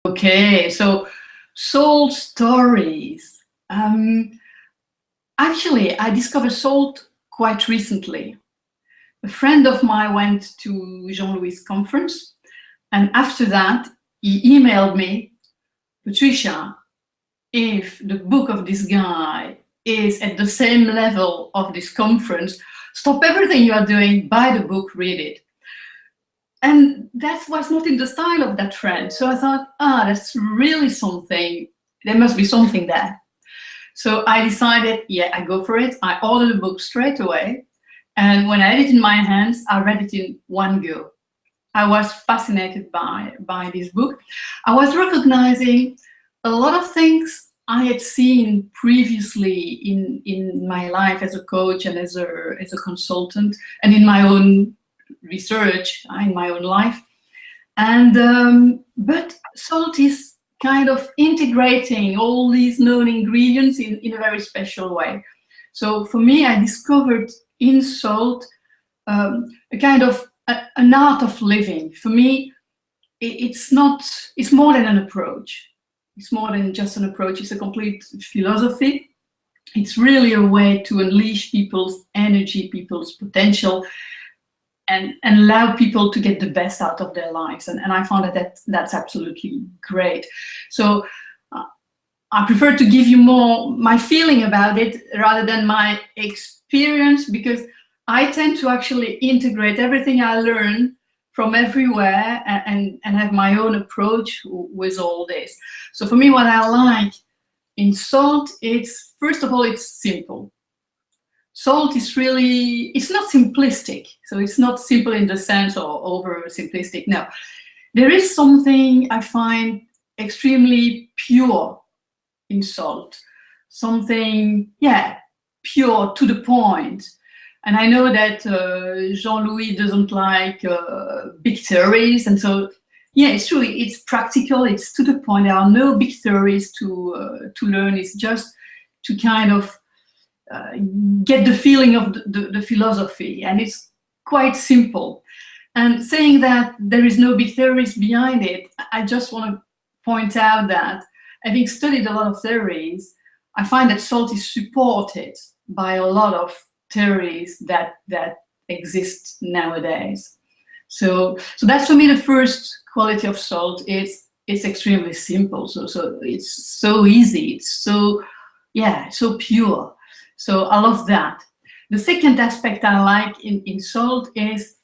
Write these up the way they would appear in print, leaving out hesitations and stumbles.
Okay, so SALT stories. Actually, I discovered SALT quite recently. A friend of mine went to Jean-Louis' conference, and after that, he emailed me, Patricia, if the book of this guy is at the same level of this conference, stop everything you are doing, buy the book, read it. And that was not in the style of that friend. So I thought, that's really something. There must be something there. So I decided, yeah, I go for it. I ordered the book straight away. And when I had it in my hands, I read it in one go. I was fascinated by this book. I was recognizing a lot of things I had seen previously in my life as a coach and as a consultant, and in my own research, in my own life. And but SALT is kind of integrating all these known ingredients in a very special way. So for me, I discovered in SALT a kind of an art of living. For me, it's more than an approach. It's more than just an approach. It's a complete philosophy. It's really a way to unleash people's energy, people's potential, and allow people to get the best out of their lives. And I found that's absolutely great. So I prefer to give you more my feeling about it rather than my experience, because I tend to actually integrate everything I learn from everywhere and have my own approach with all this. So for me, what I like in SALT, it's, first of all, it's simple. SALT is really, it's not simplistic. So it's not simple in the sense or over simplistic. No, there is something I find extremely pure in SALT. Something, yeah, pure, to the point. And I know that Jean-Louis doesn't like big theories. And so, yeah, it's true. It's practical. It's to the point. There are no big theories to learn. It's just to kind of get the feeling of the philosophy. And it's quite simple. And saying that there is no big theories behind it, I just want to point out that having studied a lot of theories, I find that SALT is supported by a lot of theories that exist nowadays. So that's for me the first quality of SALT. It's extremely simple. So it's so easy. It's so, yeah, so pure. So I love that. The second aspect I like in SALT is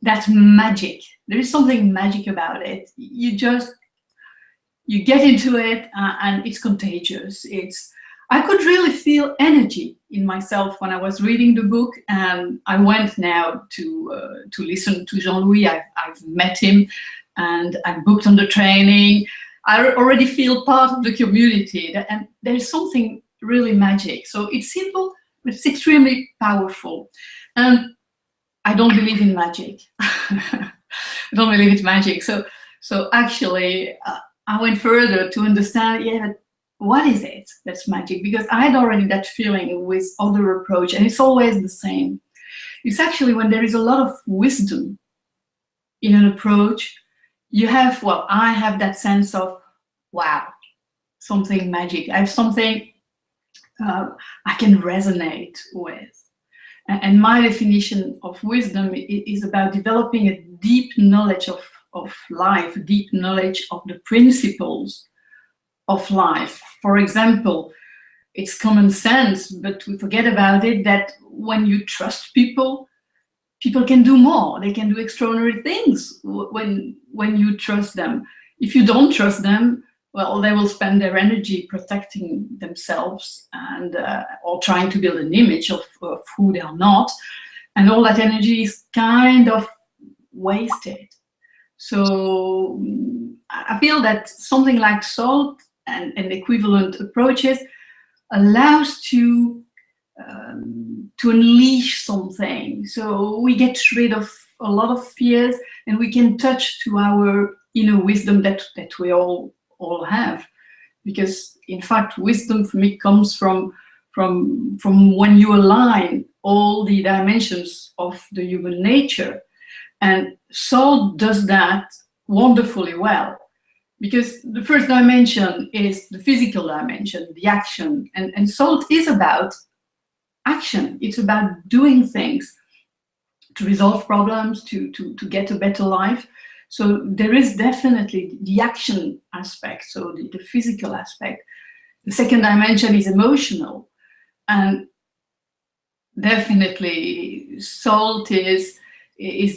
that magic. There is something magic about it. You get into it and it's contagious. I could really feel energy in myself when I was reading the book, and I went now to listen to Jean-Louis. I've met him, and I'm booked on the training. I already feel part of the community, and there's something really magic. So it's simple, but it's extremely powerful. And I don't believe in magic. I don't believe in magic. So actually, I went further to understand, yeah, what is it that's magic? Because I had already that feeling with other approach, and it's always the same. It's actually when there is a lot of wisdom in an approach, you have, well, I have that sense of, wow, something magic. I have something I can resonate with. And my definition of wisdom is about developing a deep knowledge of life, a deep knowledge of the principles of life. For example, it's common sense, but we forget about it, that when you trust people, people can do more. They can do extraordinary things when you trust them. If you don't trust them, well, they will spend their energy protecting themselves and or trying to build an image of who they are not. And all that energy is kind of wasted. So I feel that something like SALT and equivalent approaches allows to unleash something. So we get rid of a lot of fears, and we can touch to our inner wisdom that we all have. Because in fact, wisdom for me comes from when you align all the dimensions of the human nature. And SALT does that wonderfully well, Because the first dimension is the physical dimension, the action. And SALT is about action. It's about doing things to resolve problems, to get a better life. So there is definitely the action aspect, so the physical aspect. The second dimension is emotional. And definitely SALT is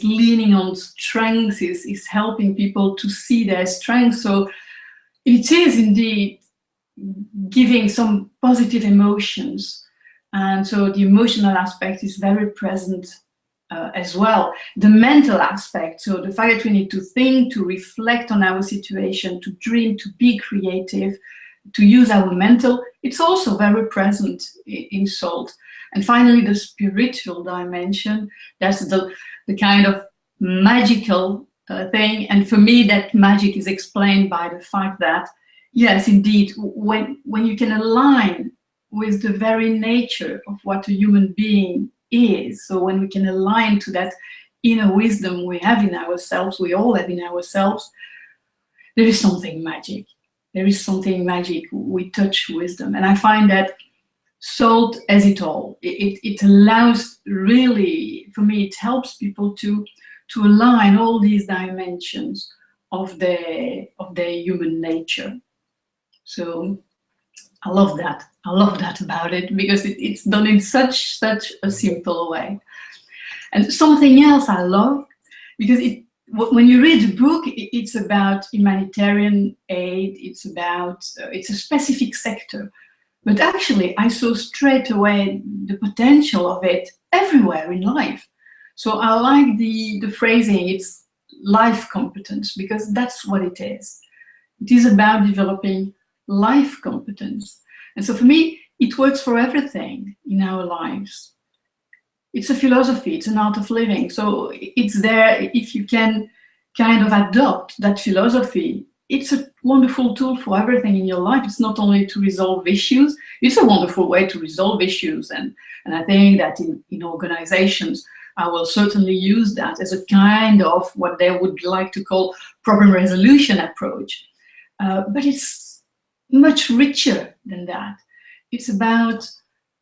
leaning on strengths, is helping people to see their strengths. So it is indeed giving some positive emotions. And so the emotional aspect is very present as well. The mental aspect, so the fact that we need to think, to reflect on our situation, to dream, to be creative, to use our mental, it's also very present in SALT. And finally, the spiritual dimension, that's the kind of magical thing. And for me, that magic is explained by the fact that, yes, indeed, when you can align with the very nature of what a human being is, so when we can align to that inner wisdom we have in ourselves, we all have in ourselves, there is something magic. There is something magic. We touch wisdom. And I find that SALT has it all. It allows, really, for me, it helps people to align all these dimensions of their human nature. So I love that. I love that about it, because it's done in such a simple way. And something else I love, because when you read the book, it's about humanitarian aid, it's a specific sector. But actually, I saw straight away the potential of it everywhere in life. So I like the phrasing, it's life competence, because that's what it is. It is about developing life competence. And so for me, it works for everything in our lives. It's a philosophy, it's an art of living. So it's there if you can kind of adopt that philosophy. It's a wonderful tool for everything in your life. It's not only to resolve issues, it's a wonderful way to resolve issues. And I think that in organizations, I will certainly use that as a kind of what they would like to call problem resolution approach. But it's much richer than that. It's about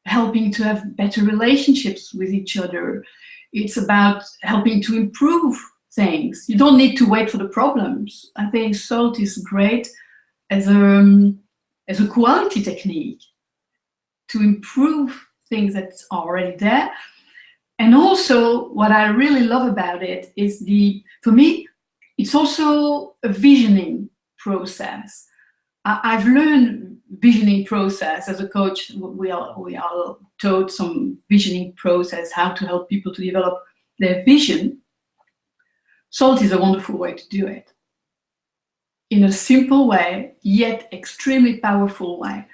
helping to have better relationships with each other. It's about helping to improve things. You don't need to wait for the problems. I think SALT is great as a quality technique to improve things that are already there. And also, what I really love about it is for me, it's also a visioning process. I've learned visioning process as a coach. We are taught some visioning process, how to help people to develop their vision. SALT is a wonderful way to do it. In a simple way, yet extremely powerful way.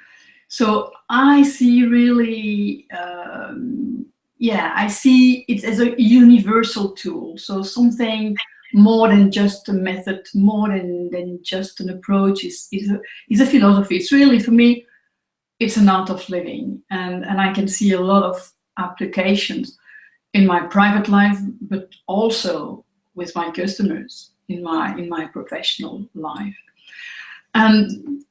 So I see really, I see it as a universal tool. So something more than just a method, more than just an approach, is a philosophy. It's really, for me, it's an art of living. And I can see a lot of applications in my private life, but also with my customers in my professional life. And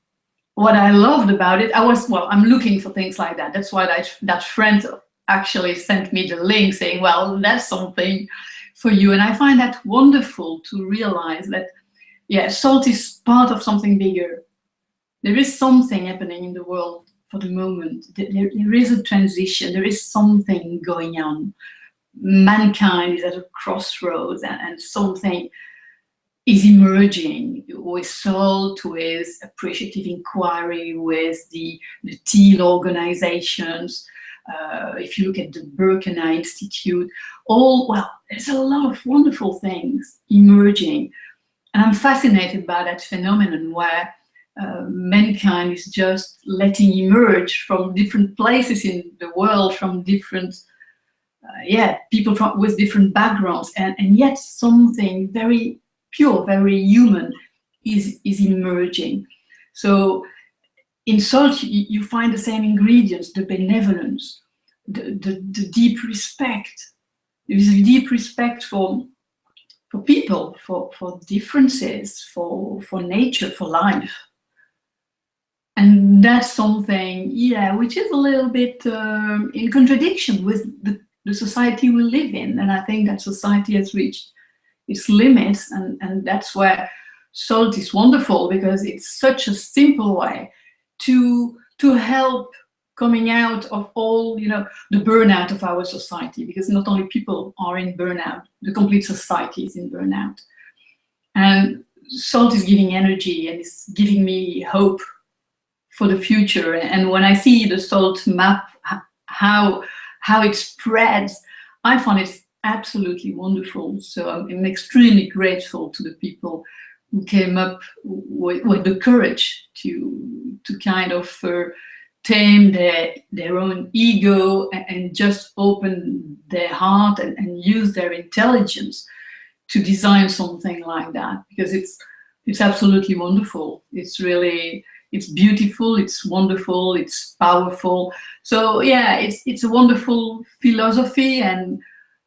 what I loved about it, I'm looking for things like that. That's why that friend actually sent me the link saying, well, that's something for you. And I find that wonderful to realize that, yeah, SALT is part of something bigger. There is something happening in the world for the moment. There is a transition. There is something going on. Mankind is at a crossroads, and something is emerging with SALT, with appreciative inquiry, with the teal organizations. If you look at the Birkenau Institute, there's a lot of wonderful things emerging. And I'm fascinated by that phenomenon where mankind is just letting emerge from different places in the world, from different people with different backgrounds, and yet something very pure, very human is emerging. So in SALT, you find the same ingredients: the benevolence, the deep respect. There is a deep respect for people, for differences, for nature, for life. And that's something, yeah, which is a little bit in contradiction with the society we live in. And I think that society has reached its limits, and that's where SALT is wonderful, because it's such a simple way to help coming out of all, you know, the burnout of our society, because not only people are in burnout, the complete society is in burnout. And SALT is giving energy, and it's giving me hope for the future. And when I see the SALT map, how it spreads, I find it absolutely wonderful. So I'm extremely grateful to the people who came up with the courage to kind of tame their own ego and just open their heart and use their intelligence to design something like that, because it's absolutely wonderful. It's really, it's beautiful, it's wonderful, it's powerful. So yeah, it's a wonderful philosophy. And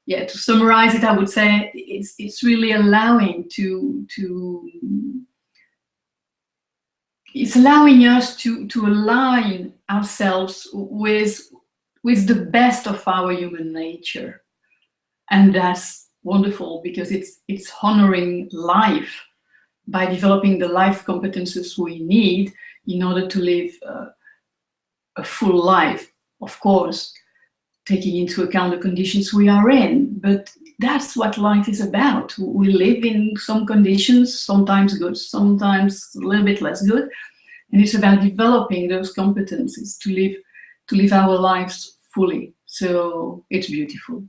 yeah, to summarize it, I would say it's really allowing it's allowing us to align ourselves with the best of our human nature. And that's wonderful, because it's honoring life by developing the life competences we need in order to live a full life, of course, taking into account the conditions we are in. But that's what life is about. We live in some conditions, sometimes good, sometimes a little bit less good. And it's about developing those competencies to live our lives fully. So it's beautiful.